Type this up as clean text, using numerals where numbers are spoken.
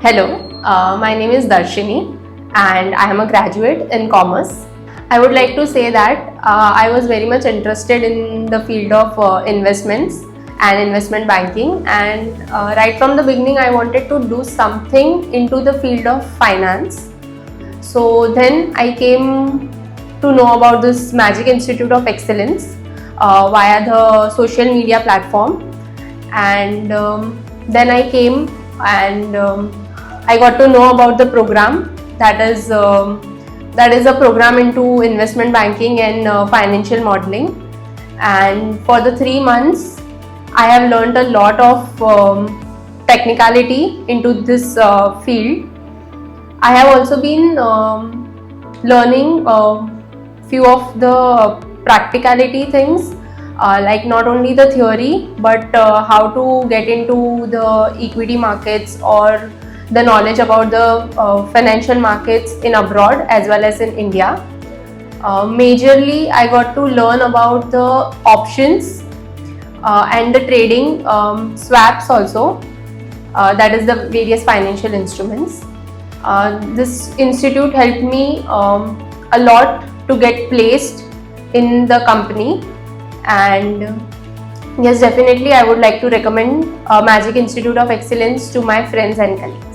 Hello, my name is Darshini and I am a graduate in commerce. I would like to say that I was very much interested in the field of investments and investment banking, and right from the beginning I wanted to do something into the field of finance. So then I came to know about this Magic Institute of Excellence via the social media platform, and then I came and I got to know about the program that is a program into investment banking and financial modeling. And for the 3 months, I have learned a lot of technicality into this field. I have also been learning few of the practicality things, like not only the theory but how to get into the equity markets or the knowledge about the financial markets in abroad as well as in India. Majorly, I got to learn about the options and the trading, swaps also, that is the various financial instruments. This institute helped me a lot to get placed in the company, and yes, definitely I would like to recommend Magic Institute of Excellence to my friends and colleagues.